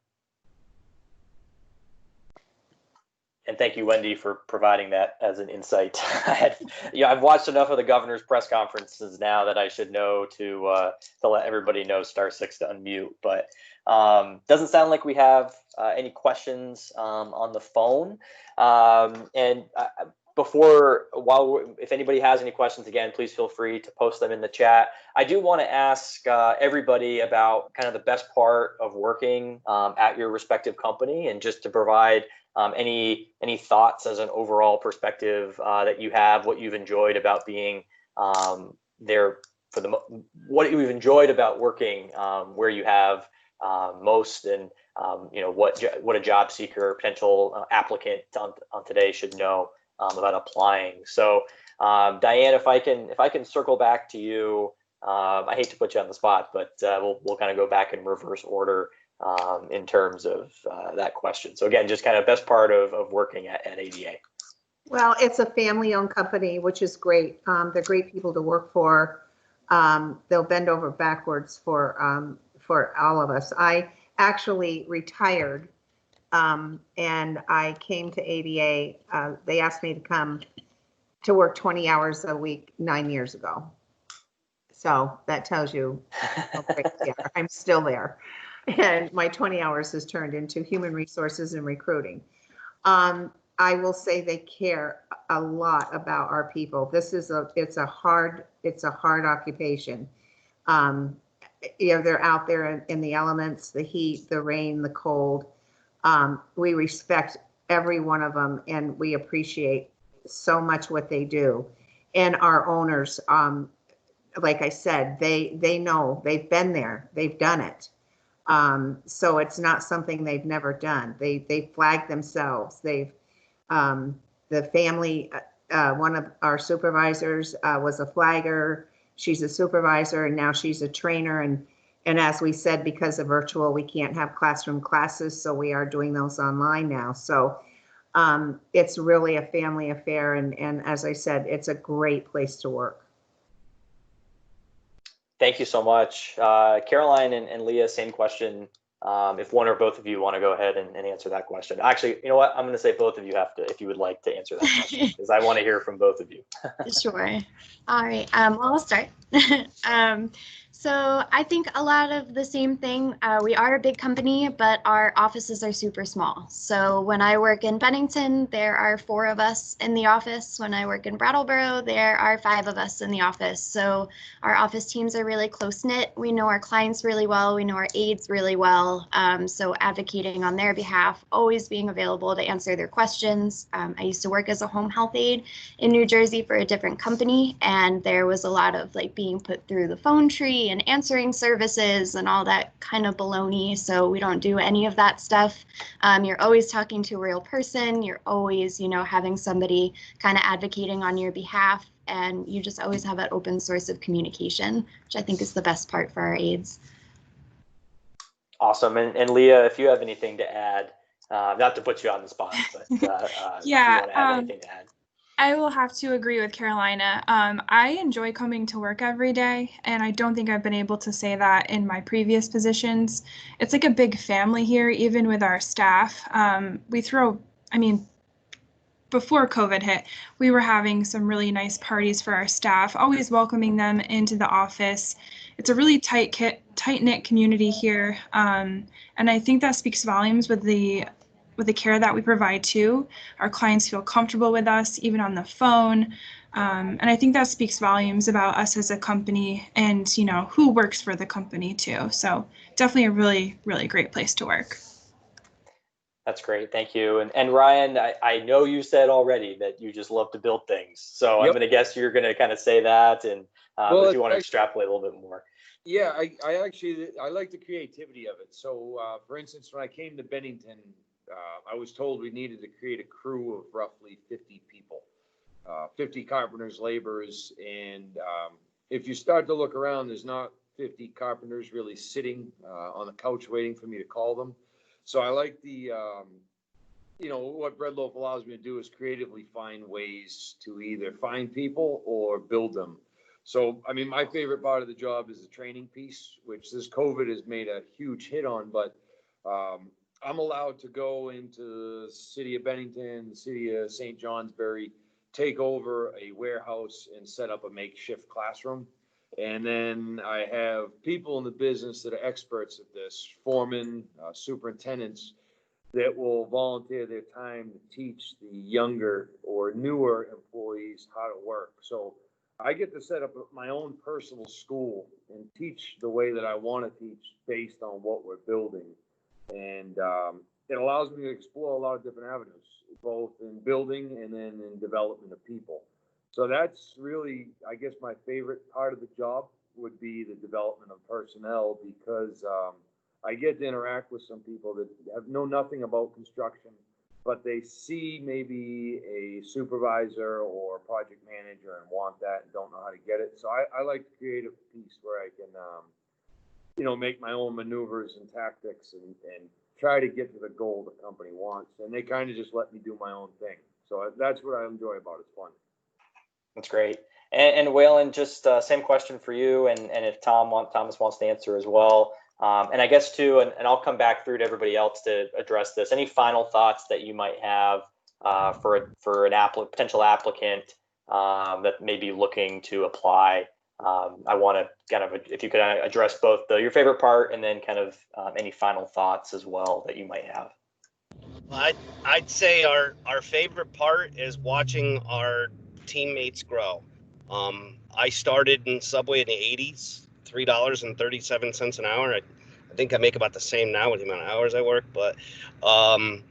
And thank you, Wendy, for providing that as an insight. I've watched enough of the governor's press conferences now that I should know to let everybody know *6 to unmute. But doesn't sound like we have any questions on the phone. If anybody has any questions, again, please feel free to post them in the chat. I do want to ask everybody about kind of the best part of working at your respective company, and just to provide any thoughts as an overall perspective that you have, what you've enjoyed about being there what you've enjoyed about working where you have most, and what a job seeker, potential applicant on today should know about applying. So Diane, if I can circle back to you, I hate to put you on the spot, but we'll kind of go back in reverse order in terms of that question. So again, just kind of best part of working at ADA.
Well, it's a family-owned company, which is great. They're great people to work for. They'll bend over backwards for all of us. I actually retired, and I came to ADA. They asked me to come to work 20 hours a week 9 years ago. So that tells you how great they are. I'm still there. And my 20 hours has turned into human resources and recruiting. I will say they care a lot about our people. It's a hard occupation. They're out there in the elements, the heat, the rain, the cold. We respect every one of them, and we appreciate so much what they do. And our owners, like I said, they know, they've been there, they've done it. So it's not something they've never done. They flag themselves. The family, one of our supervisors was a flagger. She's a supervisor, and now she's a trainer. And as we said, because of virtual, we can't have classroom classes, so we are doing those online now. So it's really a family affair. And as I said, it's a great place to work.
Thank you so much. Caroline and Leah, same question. If one or both of you want to go ahead and answer that question. Actually, you know what? I'm going to say both of you have to, if you would like to answer that question, because I want to hear from both of you.
Sure. All right. Well, I'll start. So I think a lot of the same thing. We are a big company, but our offices are super small. So when I work in Bennington, there are 4 of us in the office. When I work in Brattleboro, there are 5 of us in the office. So our office teams are really close-knit. We know our clients really well. We know our aides really well. So advocating on their behalf, always being available to answer their questions. I used to work as a home health aide in New Jersey for a different company, and there was a lot of being put through the phone tree and answering services and all that kind of baloney. So we don't do any of that stuff. You're always talking to a real person. You're always, having somebody kind of advocating on your behalf, and you just always have an open source of communication, which I think is the best part for our aides.
Awesome. And Leah, if you have anything to add, not to put you on the spot, but if you want to have anything to add.
I will have to agree with Carolina. I enjoy coming to work every day, and I don't think I've been able to say that in my previous positions. It's like a big family here, even with our staff. Before COVID hit, we were having some really nice parties for our staff, always welcoming them into the office. It's a really tight-knit community here, and I think that speaks volumes with with the care that we provide too. Our clients feel comfortable with us, even on the phone. And I think that speaks volumes about us as a company and, you know, who works for the company too. So definitely a really, really great place to work.
That's great. Thank you. And Ryan, I know you said already that you just love to build things. So I'm
Yep.
going to guess you're going to kind of say that. And
Well,
but if you want to
actually-
extrapolate a little bit more.
Yeah, I like the creativity of it. So, for instance, when I came to Bennington, I was told we needed to create a crew of roughly 50 people, 50 carpenters, laborers. And if you start to look around, there's not 50 carpenters really sitting on the couch waiting for me to call them. So I like the, what Bread Loaf allows me to do is creatively find ways to either find people or build them. So, I mean, my favorite part of the job is the training piece, which this COVID has made a huge hit on, but I'm allowed to go into the city of Bennington, the city of St. Johnsbury, take over a warehouse and set up a makeshift classroom. And then I have people in the business that are experts at this, foremen, superintendents, that will volunteer their time to teach the younger or newer employees how to work. So I get to set up my own personal school and teach the way that I want to teach based on what we're building. And it allows me to explore a lot of different avenues, both in building and then in development of people. So that's really, I guess, my favorite part of the job would be the development of personnel, because I get to interact with some people that know nothing about construction, but they see maybe a supervisor or a project manager and want that and don't know how to get it. So I like the creative piece where I can, make my own maneuvers and tactics and try to get to the goal the company wants. And they kind of just let me do my own thing. So that's what I enjoy about it. It's fun.
That's great. And Waylon, just same question for you. And if Thomas wants to answer as well. And I guess too, and I'll come back through to everybody else to address this. Any final thoughts that you might have for an potential applicant that may be looking to apply? I want to kind of, if you could address both your favorite part and then kind of any final thoughts as well that you might have.
I'd say our favorite part is watching our teammates grow. I started in Subway in the 80s, $3.37 an hour. I think I make about the same now with the amount of hours I work, but and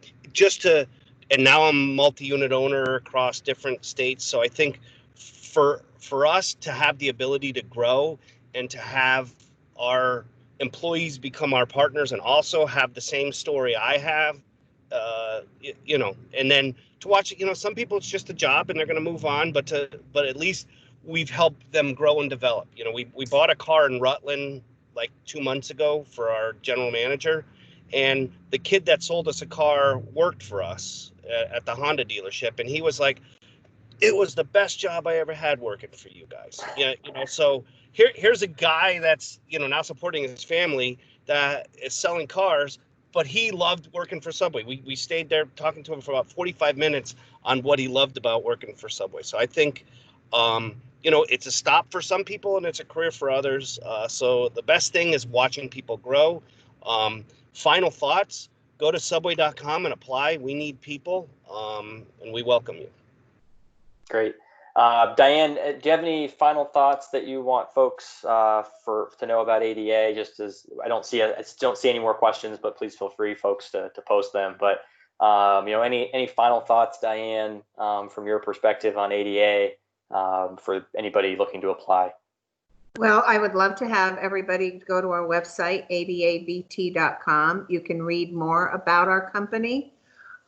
now I'm multi-unit owner across different states. So I think for us to have the ability to grow and to have our employees become our partners and also have the same story I have, and then to watch it, some people it's just a job and they're going to move on, but at least we've helped them grow and develop. We bought a car in Rutland like 2 months ago for our general manager, and the kid that sold us a car worked for us at the Honda dealership, and he was like, it was the best job I ever had working for you guys. So here's a guy that's now supporting his family that is selling cars, but he loved working for Subway. We stayed there talking to him for about 45 minutes on what he loved about working for Subway. So I think, it's a stop for some people and it's a career for others. So the best thing is watching people grow. Final thoughts, go to subway.com and apply. We need people, and we welcome you.
Great. Diane, do you have any final thoughts that you want folks to know about ADA? Just as I don't see any more questions, but please feel free, folks, to post them. But any final thoughts, Diane, from your perspective on ADA for anybody looking to apply?
Well, I would love to have everybody go to our website, adabt.com. You can read more about our company.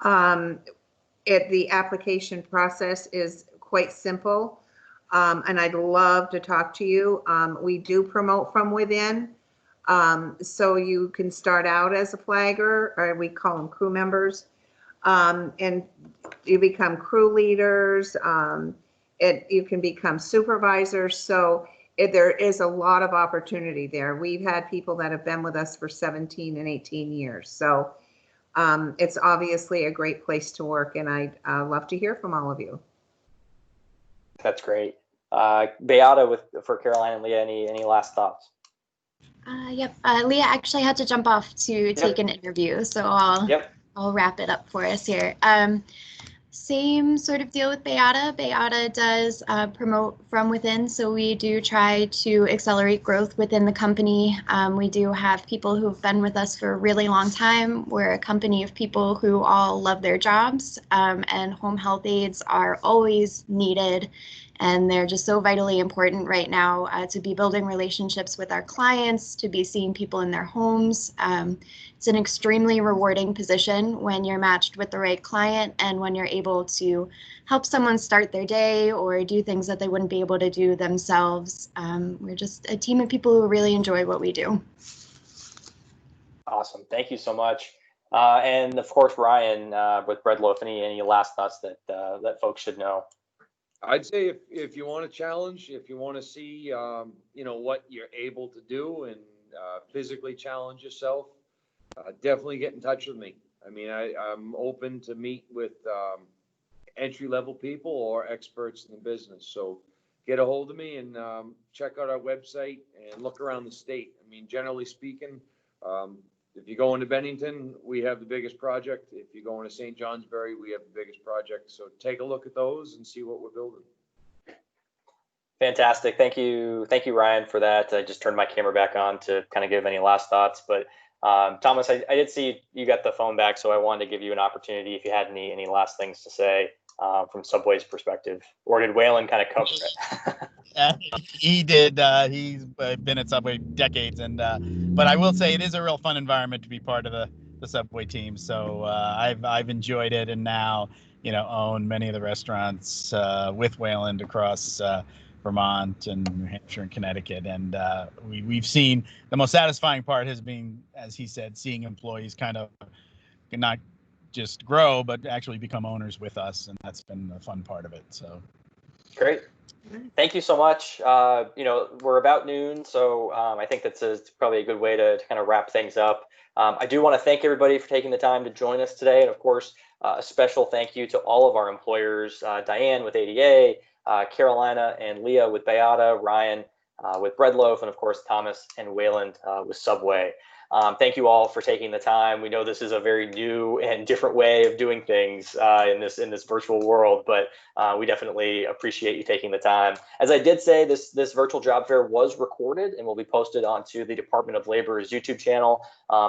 The application process is quite simple, and I'd love to talk to you. We do promote from within, so you can start out as a flagger, or we call them crew members, and you become crew leaders. You can become supervisors. So there is a lot of opportunity there. We've had people that have been with us for 17 and 18 years. So it's obviously a great place to work, and I'd love to hear from all of you.
That's great. Bayada, for Caroline and Leah, any last thoughts?
Yep. Leah actually had to jump off to take an interview, so I'll I'll wrap it up for us here. Same sort of deal with BAYADA. BAYADA does promote from within, so we do try to accelerate growth within the company. We do have people who've been with us for a really long time. We're a company of people who all love their jobs, and home health aides are always needed. And they're just so vitally important right now to be building relationships with our clients, to be seeing people in their homes. It's an extremely rewarding position when you're matched with the right client and when you're able to help someone start their day or do things that they wouldn't be able to do themselves. We're just a team of people who really enjoy what we do.
Awesome. Thank you so much. And of course, Ryan, with Breadloaf, any last thoughts that that folks should know?
I'd say if you want to challenge, if you want to see, you know, what you're able to do and physically challenge yourself, definitely get in touch with me. I mean, I'm open to meet with entry-level people or experts in the business. So get a hold of me and check out our website and look around the state. I mean, generally speaking, if you go into Bennington, we have the biggest project. If you go into St. Johnsbury, we have the biggest project. So take a look at those and see what we're building.
Fantastic. Thank you, Ryan, for that. I just turned my camera back on to kind of give any last thoughts. But Thomas, I did see you got the phone back, so I wanted to give you an opportunity if you had any last things to say from Subway's perspective, or did Waylon kind of cover it?
He did. He's been at Subway decades, and but I will say it is a real fun environment to be part of the Subway team. So I've enjoyed it, and now own many of the restaurants with Wayland across Vermont and New Hampshire and Connecticut, and we've seen the most satisfying part has been, as he said, seeing employees kind of not just grow but actually become owners with us, and that's been a fun part of it. So
great. Thank you so much. We're about noon, so I think that's probably a good way to kind of wrap things up. I do want to thank everybody for taking the time to join us today. And of course, a special thank you to all of our employers, Diane with ADA, Carolina and Leah with BAYADA, Ryan with Breadloaf, and of course, Thomas and Wayland with Subway. Thank you all for taking the time. We know this is a very new and different way of doing things in this virtual world, but we definitely appreciate you taking the time. As I did say, this virtual job fair was recorded and will be posted onto the Department of Labor's YouTube channel,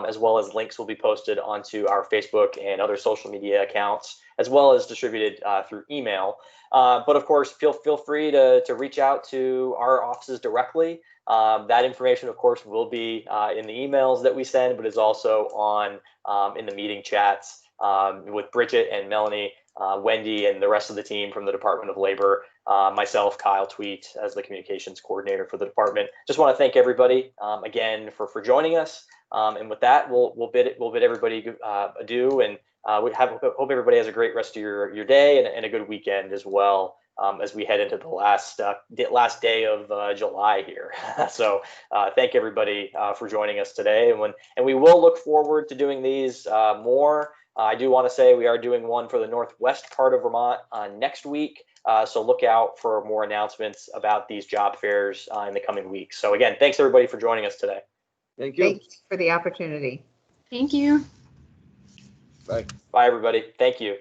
as well as links will be posted onto our Facebook and other social media accounts, as well as distributed through email. But of course, feel free to reach out to our offices directly. That information, of course, will be in the emails that we send, but is also on in the meeting chats with Bridget and Melanie, Wendy, and the rest of the team from the Department of Labor, myself, Kyle Tweet, as the communications coordinator for the department. Just want to thank everybody again for joining us. And with that, we'll bid everybody adieu, and hope everybody has a great rest of your day and a good weekend as well. As we head into the last day of July here. So thank everybody for joining us today. And we will look forward to doing these more. I do want to say we are doing one for the northwest part of Vermont next week. So look out for more announcements about these job fairs in the coming weeks. So again, thanks everybody for joining us today.
Thank you.
Thanks for the opportunity.
Thank you.
Bye.
Bye everybody. Thank you.